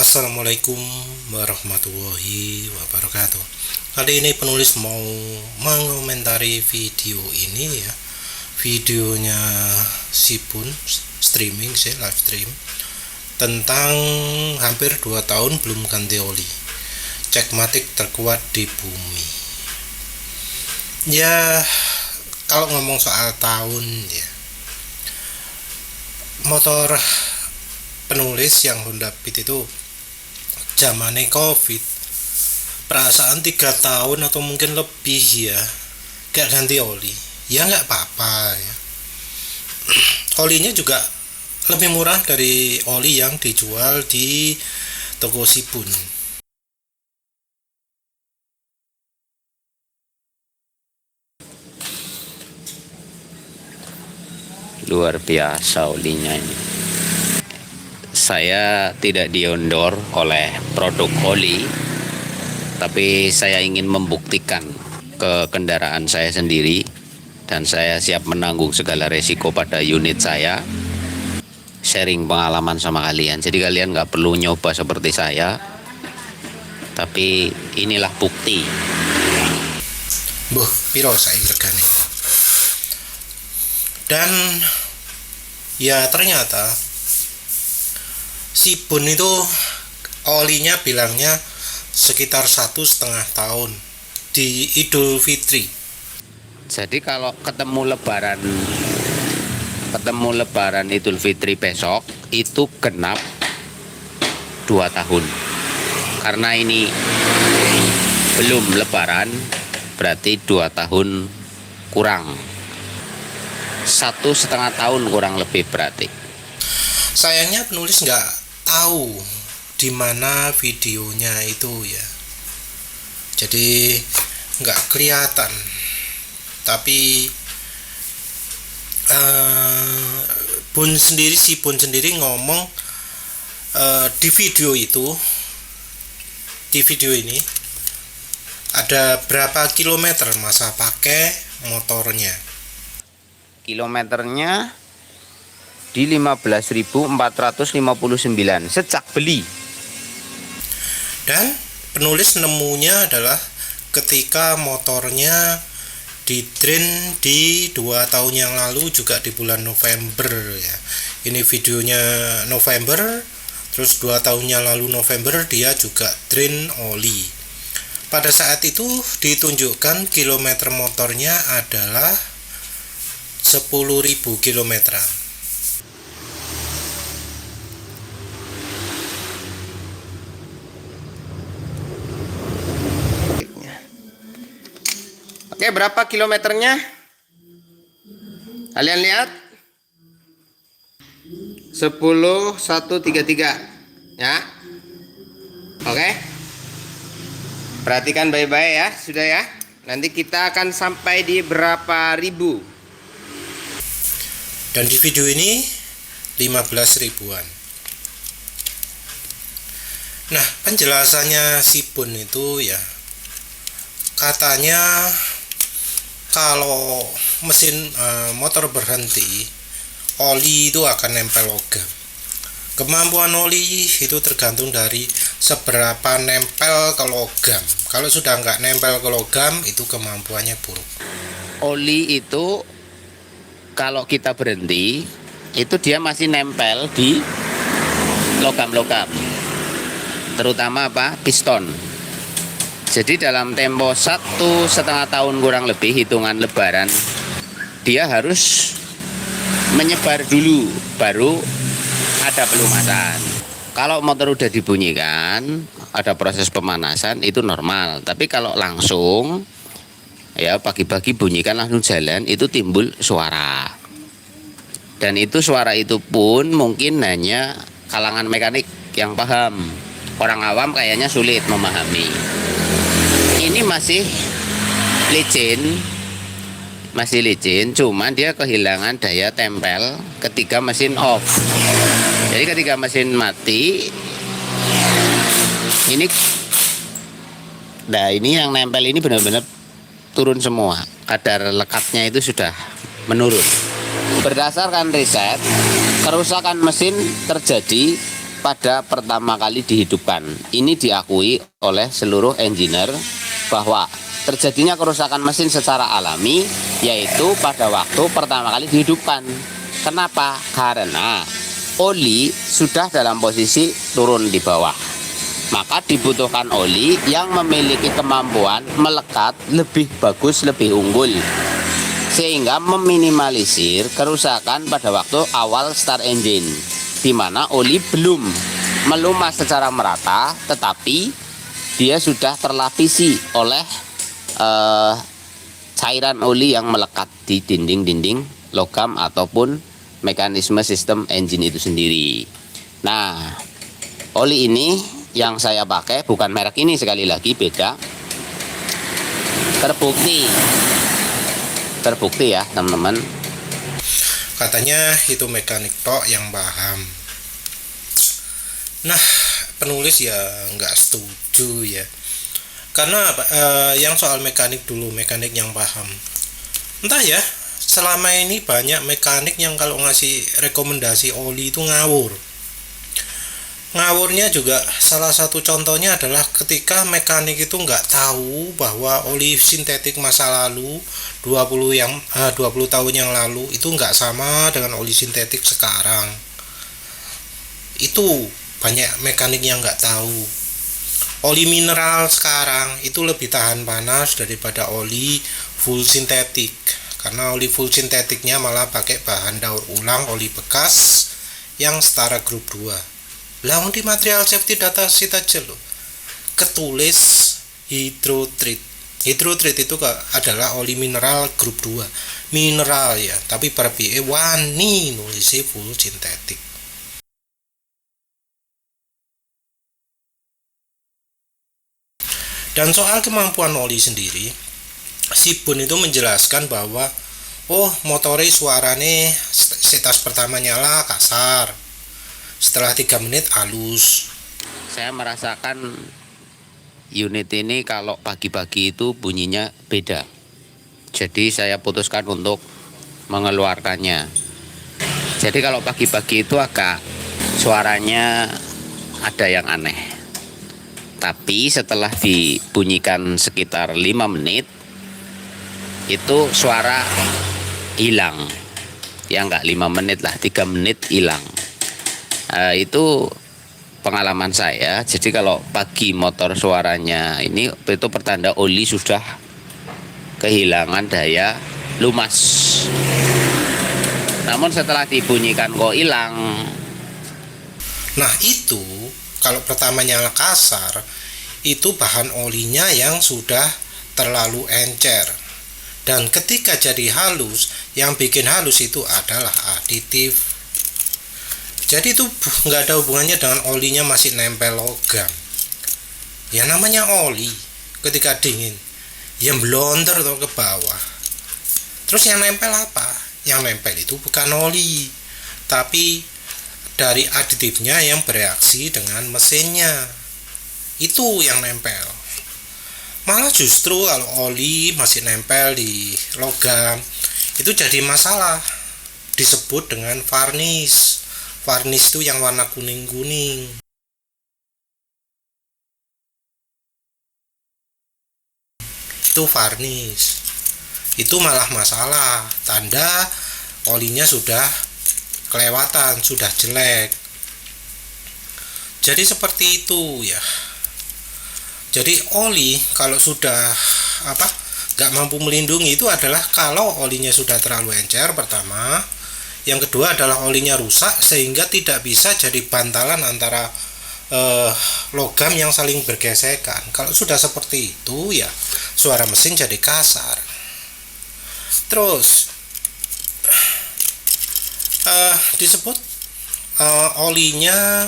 Assalamualaikum warahmatullahi wabarakatuh. Kali ini penulis mau mengomentari video ini ya. Videonya Sipun streaming sih, live stream tentang hampir 2 tahun belum ganti oli. Cekmatik terkuat di bumi. Ya, kalau ngomong soal tahun ya, motor penulis yang Honda Beat itu zamannya Covid, perasaan 3 tahun atau mungkin lebih ya gak ganti oli. Ya nggak apa-apa ya, olinya juga lebih murah dari oli yang dijual di toko Sipun. Luar biasa olinya ini. Saya tidak diondor oleh produk oli, tapi saya ingin membuktikan ke kendaraan saya sendiri, dan saya siap menanggung segala resiko pada unit saya. Sharing pengalaman sama kalian, jadi kalian nggak perlu nyoba seperti saya, tapi inilah bukti. Piro saya regane. Dan ya ternyata Sipun itu olinya bilangnya sekitar 1,5 tahun di Idul Fitri. Jadi kalau ketemu lebaran Idul Fitri besok itu genap 2 tahun. Karena ini belum lebaran, berarti 2 tahun kurang. 1,5 tahun kurang lebih berarti. Sayangnya penulis nggak tahu di mana videonya itu ya. Jadi nggak kelihatan. Tapi Sipun sendiri ngomong di video ini ada berapa kilometer masa pakai motornya. Kilometernya di 15.459 sejak beli. Dan penulis nemunya adalah ketika motornya di drain di 2 tahun yang lalu, juga di bulan November ya. Ini videonya November, terus 2 tahunnya lalu November dia juga drain oli. Pada saat itu ditunjukkan kilometer motornya adalah 10.000 kilometer. Oke, berapa kilometernya? Kalian lihat? 10.133 ya. Oke. Perhatikan baik-baik ya, sudah ya. Nanti kita akan sampai di berapa ribu. Dan di video ini 15 ribuan. Nah, penjelasannya Sipun itu ya, katanya kalau mesin motor berhenti, oli itu akan nempel logam. Kemampuan oli itu tergantung dari seberapa nempel ke logam. Kalau sudah nggak nempel ke logam, itu kemampuannya buruk. Oli itu kalau kita berhenti, itu dia masih nempel di logam-logam, terutama apa? Piston. Jadi dalam tempo 1,5 tahun kurang lebih, hitungan lebaran, dia harus menyebar dulu, baru ada pelumasan. Kalau motor udah dibunyikan, ada proses pemanasan, itu normal. Tapi kalau langsung, ya pagi-pagi bunyikan langsung jalan, itu timbul suara. Dan itu suara itu pun mungkin hanya kalangan mekanik yang paham. Orang awam kayaknya sulit memahami. Ini masih licin, cuman dia kehilangan daya tempel ketika mesin off. Jadi ketika mesin mati, ini yang nempel ini benar-benar turun semua. Kadar lekatnya itu sudah menurun. Berdasarkan riset, kerusakan mesin terjadi pada pertama kali dihidupkan. Ini diakui oleh seluruh engineer bahwa terjadinya kerusakan mesin secara alami yaitu pada waktu pertama kali dihidupkan. Kenapa? Karena oli sudah dalam posisi turun di bawah. Maka dibutuhkan oli yang memiliki kemampuan melekat lebih bagus, lebih unggul, sehingga meminimalisir kerusakan pada waktu awal start engine, di mana oli belum melumas secara merata, tetapi dia sudah terlapisi oleh cairan oli yang melekat di dinding-dinding logam ataupun mekanisme sistem engine itu sendiri. Nah, oli ini yang saya pakai bukan merek ini, sekali lagi beda. Terbukti ya teman-teman. Katanya itu mekanik tok yang paham. Nah, penulis ya nggak setuju ya. Karena yang soal mekanik dulu, mekanik yang paham. Entah ya, selama ini banyak mekanik yang kalau ngasih rekomendasi oli itu ngawur. Ngawurnya juga salah satu contohnya adalah ketika mekanik itu nggak tahu bahwa oli sintetik masa lalu 20 tahun yang lalu itu nggak sama dengan oli sintetik sekarang. Itu banyak mekanik yang nggak tahu. Oli mineral sekarang itu lebih tahan panas daripada oli full sintetik, karena oli full sintetiknya malah pakai bahan daur ulang oli bekas yang setara grup 2. Lah di material safety data sheet aja loh ketulis hydrotreat. Hydrotreat itu adalah oli mineral grup 2. Mineral ya, tapi per BE wani nulisnya full sintetik. Dan soal kemampuan oli sendiri, si Bun itu menjelaskan bahwa motornya suaranya setas pertama nyala kasar, setelah 3 menit halus. Saya merasakan unit ini kalau pagi-pagi itu bunyinya beda. Jadi saya putuskan untuk mengeluarkannya. Jadi kalau pagi-pagi itu agak suaranya ada yang aneh. Tapi setelah dibunyikan sekitar 5 menit itu suara hilang. Ya enggak 5 menit lah, 3 menit hilang. Itu pengalaman saya. Jadi kalau pagi motor suaranya ini itu pertanda oli sudah kehilangan daya lumas. Namun setelah dibunyikan kok hilang. Nah itu kalau pertama nyala kasar, itu bahan olinya yang sudah terlalu encer. Dan ketika jadi halus, yang bikin halus itu adalah aditif. Jadi itu nggak ada hubungannya dengan olinya masih nempel logam. Ya namanya oli, ketika dingin, yang blonder tuh ke bawah. Terus yang nempel apa? Yang nempel itu bukan oli, tapi dari aditifnya yang bereaksi dengan mesinnya, itu yang nempel. Malah justru kalau oli masih nempel di logam itu jadi masalah, disebut dengan varnish. Varnish itu yang warna kuning-kuning. Itu varnish. Itu malah masalah, tanda olinya sudah kelewatan, sudah jelek. Jadi seperti itu ya. Jadi oli kalau sudah nggak mampu melindungi itu adalah kalau olinya sudah terlalu encer pertama. Yang kedua adalah olinya rusak sehingga tidak bisa jadi bantalan antara logam yang saling bergesekan. Kalau sudah seperti itu ya suara mesin jadi kasar. Terus disebut olinya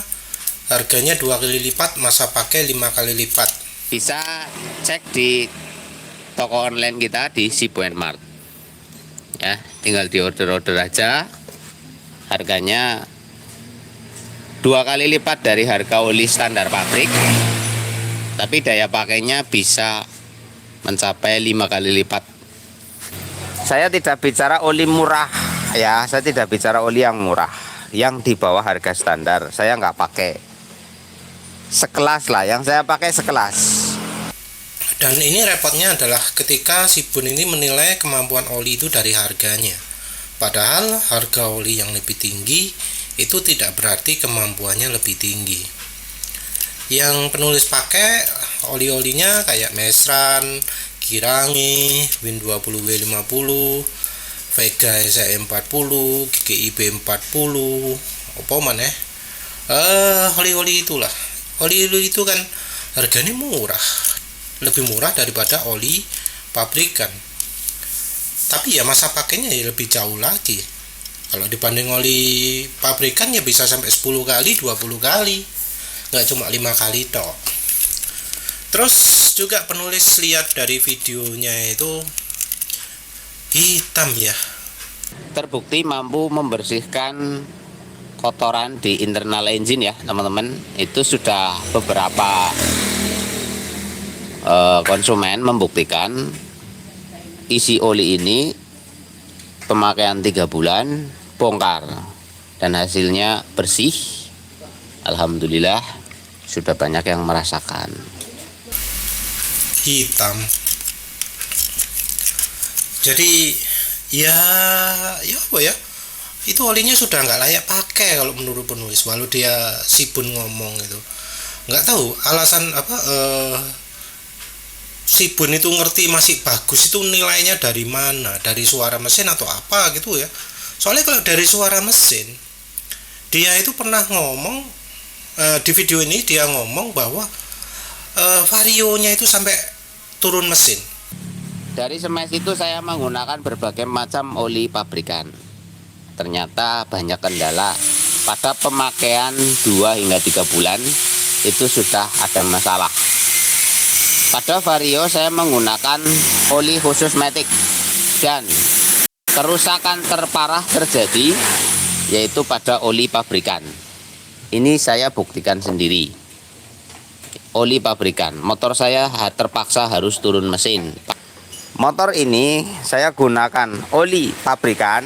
harganya 2 kali lipat, masa pakai 5 kali lipat. Bisa cek di toko online kita di Sipoenmart. Ya, tinggal diorder-order aja. Harganya 2 kali lipat dari harga oli standar pabrik. Tapi daya pakainya bisa mencapai 5 kali lipat. Saya tidak bicara oli murah ya, saya tidak bicara oli yang murah. yang di bawah harga standar. Saya nggak pakai, sekelas lah, yang saya pakai sekelas. Dan ini repotnya adalah ketika si Bun ini menilai kemampuan oli itu dari harganya. Padahal harga oli yang lebih tinggi itu tidak berarti kemampuannya lebih tinggi. Yang penulis pakai oli-olinya kayak Mesran, Kirangi, Win20W50, Vega SE40, GGIB 40, apa maneh? Oli-oli itulah. Oli-oli itu kan harganya murah. Lebih murah daripada oli pabrikan. Tapi ya masa pakainya ya lebih jauh lagi. Kalau dibanding oli pabrikan ya bisa sampai 10 kali, 20 kali. Nggak cuma 5 kali tok. Terus juga penulis lihat dari videonya itu hitam ya. Terbukti mampu membersihkan kotoran di internal engine ya teman-teman. Itu sudah beberapa konsumen membuktikan isi oli ini pemakaian 3 bulan bongkar dan hasilnya bersih. Alhamdulillah sudah banyak yang merasakan. Hitam. Jadi ya apa ya, itu olinya sudah nggak layak pakai kalau menurut penulis. Walau dia si Bun ngomong itu nggak tahu alasan apa. Si Bun itu ngerti masih bagus itu nilainya dari mana, dari suara mesin atau apa gitu ya. Soalnya kalau dari suara mesin, dia itu pernah ngomong di video ini, dia ngomong bahwa varionya itu sampai turun mesin. Dari Smash itu saya menggunakan berbagai macam oli pabrikan. Ternyata banyak kendala. Pada pemakaian 2 hingga 3 bulan itu sudah ada masalah. Pada Vario saya menggunakan oli khusus Matic dan kerusakan terparah terjadi yaitu pada oli pabrikan. Ini saya buktikan sendiri. Oli pabrikan, motor saya terpaksa harus turun mesin. Motor ini saya gunakan oli pabrikan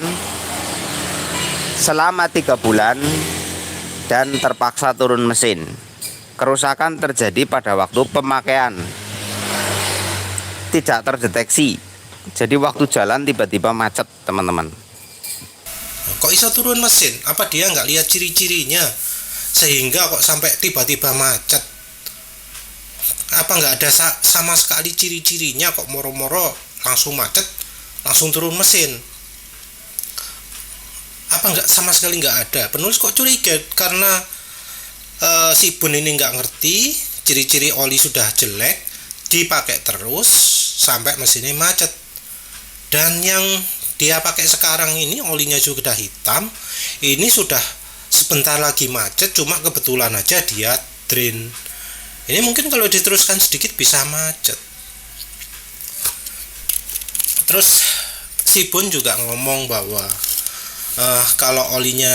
selama 3 bulan dan terpaksa turun mesin. Kerusakan terjadi pada waktu pemakaian, tidak terdeteksi. Jadi waktu jalan tiba-tiba macet teman-teman. Kok bisa turun mesin? Apa dia nggak lihat ciri-cirinya sehingga kok sampai tiba-tiba macet? Apa nggak ada sama sekali ciri-cirinya kok moro-moro langsung macet, langsung turun mesin? Apa nggak sama sekali nggak ada? Penulis kok curiga karena si Bun ini nggak ngerti ciri-ciri oli sudah jelek, dipakai terus sampai mesinnya macet. Dan yang dia pakai sekarang ini olinya juga udah hitam, ini sudah sebentar lagi macet, cuma kebetulan aja dia drain. Ini mungkin kalau diteruskan sedikit bisa macet. Terus si Bun juga ngomong bahwa kalau olinya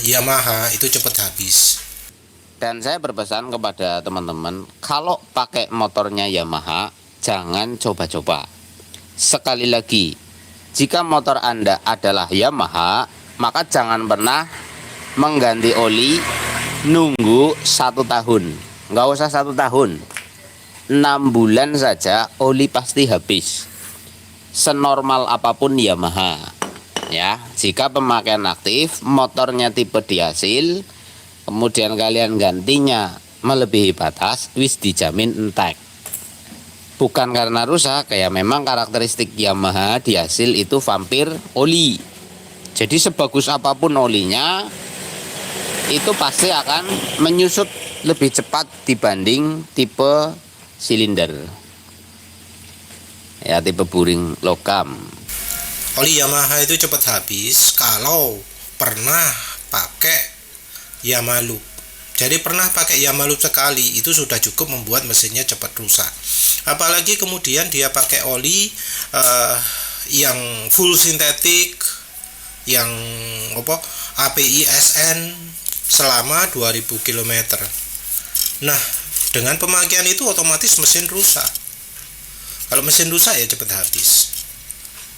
Yamaha itu cepat habis. Dan saya berpesan kepada teman-teman, kalau pakai motornya Yamaha jangan coba-coba. Sekali lagi, jika motor Anda adalah Yamaha, maka jangan pernah mengganti oli nunggu 1 tahun. Nggak usah 1 tahun, 6 bulan saja oli pasti habis. Senormal apapun Yamaha ya, jika pemakaian aktif, motornya tipe diasil, kemudian kalian gantinya melebihi batas, wis dijamin entek. Bukan karena rusak, kayak memang karakteristik Yamaha diasil itu vampir oli. Jadi sebagus apapun olinya, itu pasti akan menyusut lebih cepat dibanding tipe silinder. Ya, tipe buring logam. Oli Yamaha itu cepat habis kalau pernah pakai Yamaha Loop. Jadi pernah pakai Yamaha Loop sekali itu sudah cukup membuat mesinnya cepat rusak. Apalagi kemudian dia pakai oli yang full sintetik, yang API SN selama 2000 km. Nah, dengan pemakaian itu otomatis mesin rusak. Kalau mesin rusak ya cepat habis.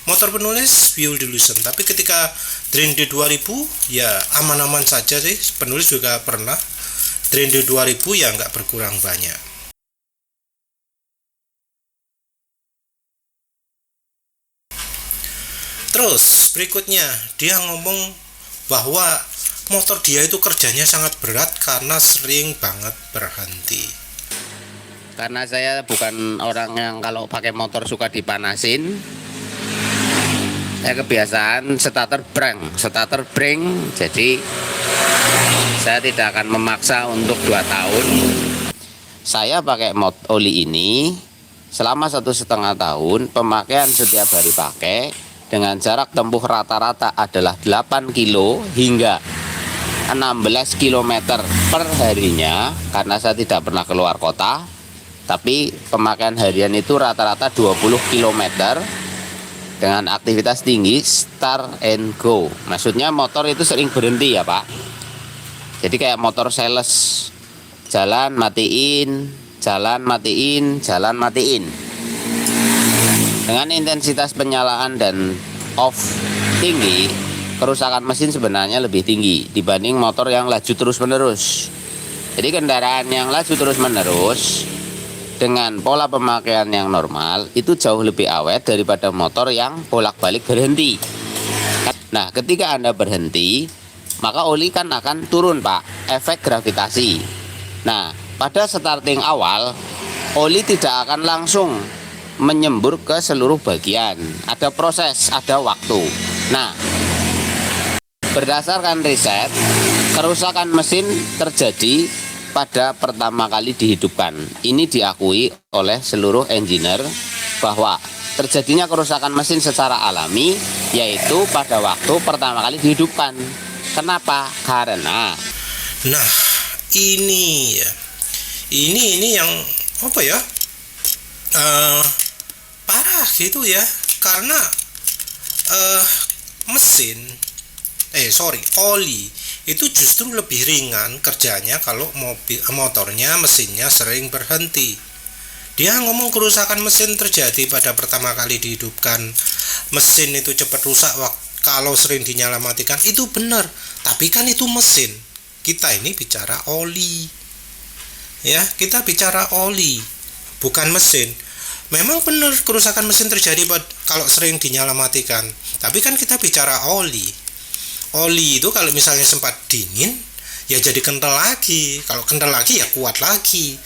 motor penulis Build Delusion. Tapi ketika Drain D2000 ya aman-aman saja sih. Penulis juga pernah Drain D2000 ya nggak berkurang banyak. Terus berikutnya dia ngomong bahwa motor dia itu kerjanya sangat berat karena sering banget berhenti. Karena saya bukan orang yang kalau pakai motor suka dipanasin. Saya kebiasaan starter breng, jadi saya tidak akan memaksa untuk 2 tahun. Saya pakai oli ini selama 1,5 tahun, pemakaian setiap hari pakai dengan jarak tempuh rata-rata adalah 8 kilo hingga 16 km per harinya, karena saya tidak pernah keluar kota. Tapi pemakaian harian itu rata-rata 20 km dengan aktivitas tinggi, start and go. Maksudnya motor itu sering berhenti ya Pak. Jadi kayak motor sales, jalan matiin, jalan matiin, jalan matiin. Dengan intensitas penyalaan dan off tinggi, kerusakan mesin sebenarnya lebih tinggi dibanding motor yang laju terus-menerus. Jadi kendaraan yang laju terus-menerus dengan pola pemakaian yang normal itu jauh lebih awet daripada motor yang bolak-balik berhenti. Nah, ketika Anda berhenti, maka oli kan akan turun Pak, efek gravitasi. Nah, pada starting awal, oli tidak akan langsung menyembur ke seluruh bagian. Ada proses, ada waktu. Nah, berdasarkan riset, kerusakan mesin terjadi pada pertama kali dihidupkan. Ini diakui oleh seluruh engineer bahwa terjadinya kerusakan mesin secara alami yaitu pada waktu pertama kali dihidupkan. Kenapa? Karena ini ya, ini yang apa ya, parah gitu ya, karena oli itu justru lebih ringan kerjanya kalau motornya, mesinnya sering berhenti. Dia ngomong kerusakan mesin terjadi pada pertama kali dihidupkan, mesin itu cepat rusak kalau sering dinyala matikan, itu benar. Tapi kan itu mesin, kita ini bicara oli ya, kita bicara oli bukan mesin. Memang benar kerusakan mesin terjadi kalau sering dinyala matikan, tapi kan kita bicara oli. Oli itu kalau misalnya sempat dingin ya jadi kental lagi, kalau kental lagi ya kuat lagi.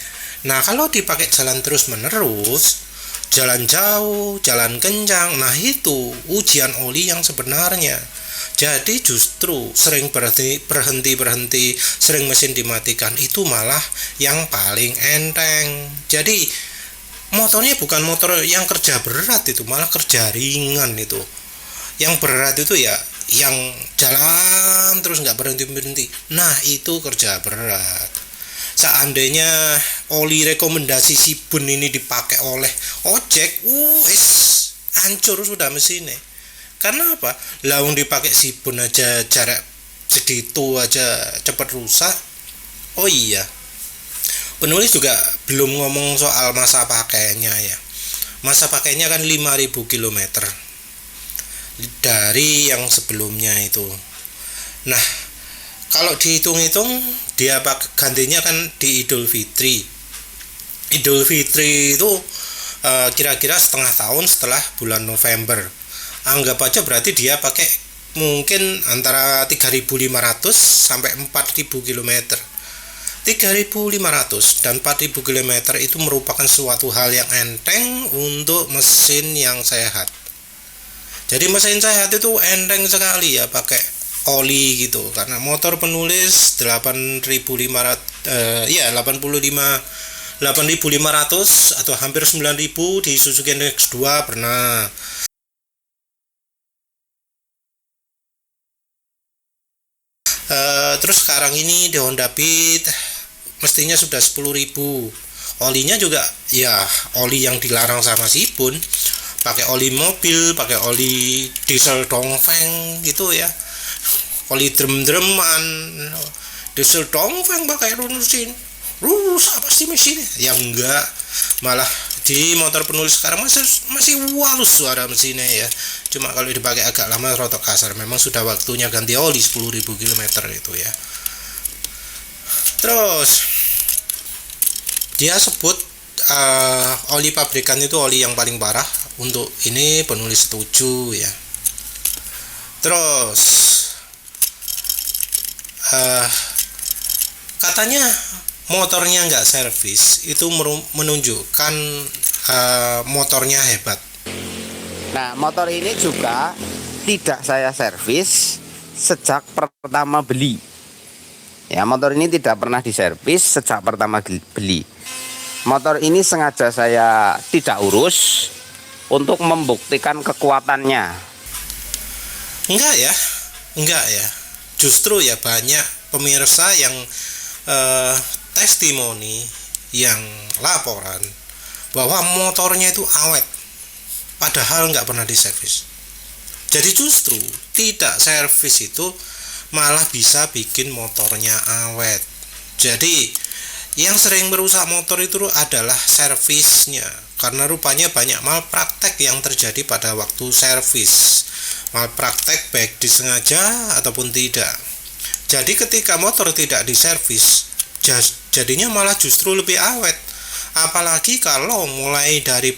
Nah, kalau dipakai jalan terus menerus, jalan jauh, jalan kencang, nah itu ujian oli yang sebenarnya. Jadi justru sering berhenti, sering mesin dimatikan, itu malah yang paling enteng. Jadi motornya bukan motor yang kerja berat, itu malah kerja ringan. Itu yang berat itu ya yang jalan terus nggak berhenti. Nah, itu kerja berat. Seandainya oli rekomendasi Sibun ini dipakai oleh ojek, hancur sudah mesinnya. Karena apa? Lawang dipakai Sibun aja jarak segitu aja cepat rusak. Oh iya, penulis juga belum ngomong soal masa pakainya ya. Masa pakainya kan 5.000 km dari yang sebelumnya itu. Nah, kalau dihitung-hitung dia gantinya kan di Idul Fitri. Idul Fitri itu kira-kira setengah tahun setelah bulan November. Anggap aja berarti dia pakai mungkin antara 3.500 sampai 4.000 km. 3.500 dan 4.000 km itu merupakan suatu hal yang enteng untuk mesin yang sehat. Jadi mesin sehat itu enteng sekali ya pakai oli gitu, karena motor penulis 8.500 atau hampir 9.000 di Suzuki NX2 pernah. Terus sekarang ini di Honda Beat mestinya sudah 10.000. Olinya juga ya oli yang dilarang sama Sibun, pakai oli mobil, pakai oli diesel dongfeng gitu ya, oli drum-druman, diesel dongfeng pakai runusin. rusak pasti mesinnya. Ya enggak, malah di motor penulis sekarang masih halus suara mesinnya ya. Cuma kalau dipakai agak lama rotok kasar. Memang sudah waktunya ganti oli 10.000 km itu ya. Terus dia sebut oli pabrikan itu oli yang paling parah. Untuk ini penulis setuju ya. Terus katanya motornya nggak servis itu menunjukkan motornya hebat. Nah, motor ini juga tidak saya servis sejak pertama beli. Ya, motor ini tidak pernah diservis sejak pertama beli. Motor ini sengaja saya tidak urus untuk membuktikan kekuatannya. Enggak ya. Justru ya banyak pemirsa yang testimoni, yang laporan bahwa motornya itu awet, padahal nggak pernah diservis. Jadi justru tidak servis itu malah bisa bikin motornya awet. Jadi yang sering merusak motor itu adalah servisnya, karena rupanya banyak malpraktek yang terjadi pada waktu servis. Malpraktek baik disengaja ataupun tidak. Jadi ketika motor tidak diservis, jadinya malah justru lebih awet. Apalagi kalau mulai dari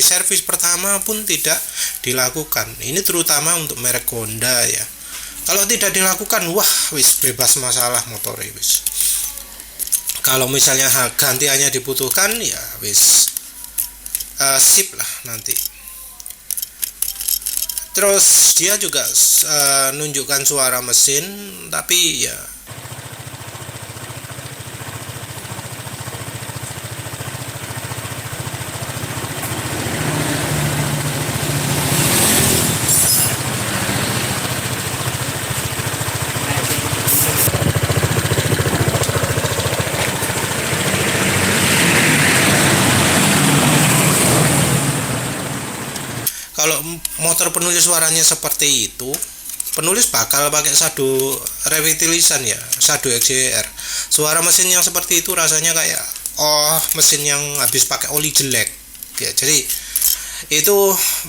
servis pertama pun tidak dilakukan. Ini terutama untuk merek Honda ya. Kalau tidak dilakukan, wah wis bebas masalah motor wis. Kalau misalnya gantiannya dibutuhkan ya wis sip lah nanti. Terus dia juga nunjukkan suara mesin, tapi ya kalau motor penulis suaranya seperti itu, penulis bakal pakai Sado revitilisan ya, Sado XJR. Suara mesin yang seperti itu rasanya kayak mesin yang habis pakai oli jelek ya. Jadi itu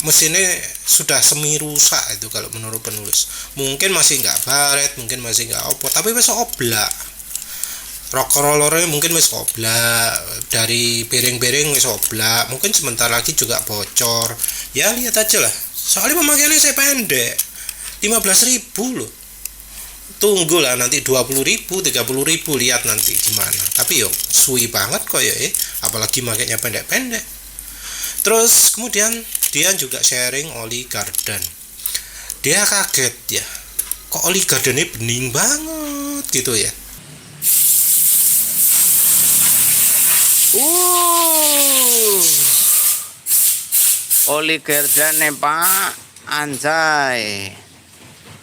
mesinnya sudah semi rusak itu kalau menurut penulis. Mungkin masih nggak baret, mungkin masih nggak opot, tapi besok oblak. Rock rollernya mungkin wis oblak, dari bearing-bearing wis oblak, mungkin sebentar lagi juga bocor. Ya lihat aja lah, soalnya pemakaiannya saya pendek, 15.000 loh. Tunggulah nanti 20.000, 30.000, lihat nanti gimana. Tapi yo suwi banget kok ya, apalagi makainya pendek-pendek. Terus kemudian dia juga sharing oli gardan. Dia kaget ya, kok oli gardannya bening banget gitu ya. Oli gardan Pak, anjay,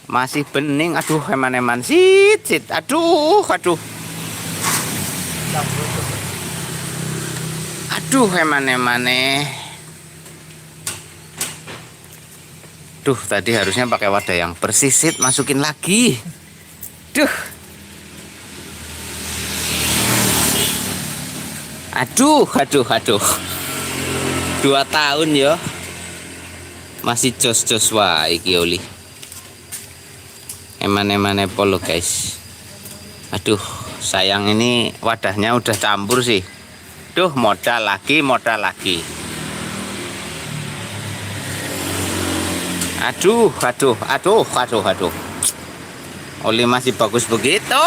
masih bening. Aduh, eman-eman sit. Aduh, eman-eman. Duh, tadi harusnya pakai wadah yang bersih, sit, masukin lagi. Duh. Aduh. 2 tahun ya. Masih jos-jos wae iki oli. Eman-emane polo, guys. Aduh, sayang ini wadahnya udah campur sih. Duh, modal lagi. Aduh. Oli masih bagus begitu.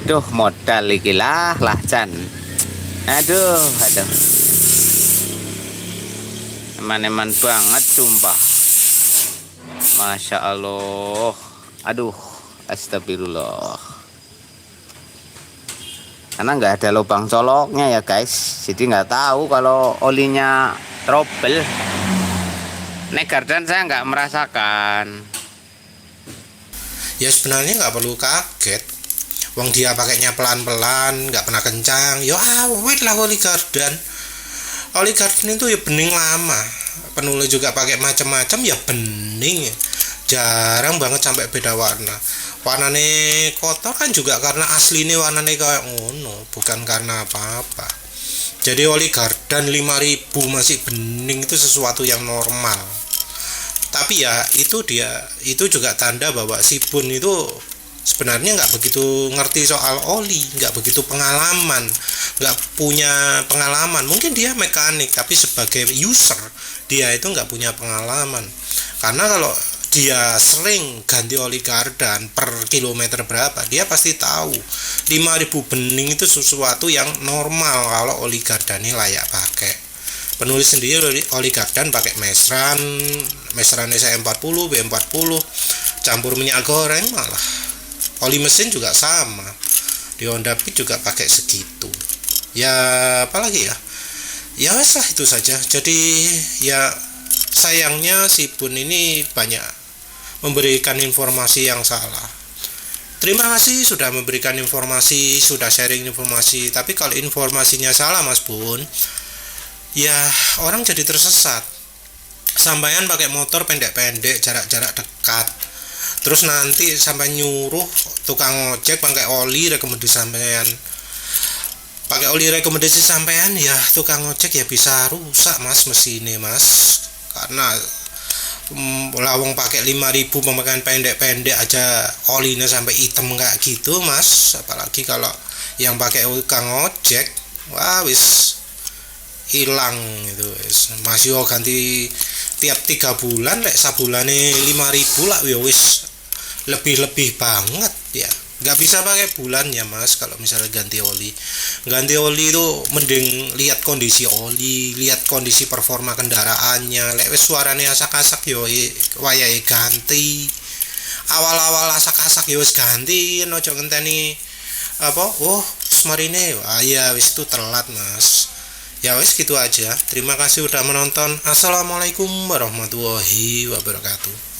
Duh, modal iki lah Jan. Aduh. Eman-eman banget sumpah. Masya Allah. Aduh, astagfirullah. Karena nggak ada lubang coloknya ya guys, jadi nggak tahu kalau olinya trouble. Nek gardan saya nggak merasakan. Ya sebenarnya nggak perlu kaget. Wong dia pakainya pelan-pelan, nggak pernah kencang. Ya awet lah oli gardan. Oli gardan itu ya bening lama. Penulis juga pakai macam-macam ya bening. Jarang banget sampai beda warna. Warnane kotor kan juga karena asline warnane kayak ngono, bukan karena apa-apa. Jadi oli gardan 5.000 masih bening itu sesuatu yang normal. Tapi ya itu juga tanda bahwa si Bun itu sebenarnya nggak begitu ngerti soal oli, nggak begitu pengalaman, nggak punya pengalaman. Mungkin dia mekanik, tapi sebagai user dia itu nggak punya pengalaman. Karena kalau dia sering ganti oli gardan per kilometer berapa, dia pasti tahu 5.000 bening itu sesuatu yang normal kalau oli gardan ini layak pakai. Penulis sendiri oli gardan pakai mesran SE40 B40 campur minyak goreng, malah oli mesin juga sama di Honda Beat juga pakai segitu. Ya apalagi ya wes lah, itu saja. Jadi ya sayangnya si Bun ini banyak memberikan informasi yang salah. Terima kasih sudah memberikan informasi, sudah sharing informasi. Tapi kalau informasinya salah Mas Bun, ya orang jadi tersesat. Sampaian pakai motor pendek-pendek, jarak-jarak dekat, terus nanti sampai nyuruh tukang ojek pakai oli rekomendasi sampean. Pakai oli rekomendasi sampean, ya tukang ojek ya bisa rusak Mas mesinnya Mas. Karena lawang pakai 5.000 pemakaian pendek-pendek aja olinya sampai hitam kayak gitu Mas, apalagi kalau yang pakai tukang ojek, wah wis hilang itu wis. Mas yo ganti tiap 3 bulan, lek sabulane 5.000 lah ya wis lebih banget ya. Nggak bisa pakai bulan ya Mas kalau misalnya ganti oli itu mending lihat kondisi oli, lihat kondisi performa kendaraannya. Lek wis suarane asak-asak yo wayahe ganti, awal-awal asak-asak yo wis ganti, ojo ngenteni apa semarine ya wis itu telat Mas. Ya wis gitu aja. Terima kasih udah menonton. Assalamualaikum warahmatullahi wabarakatuh.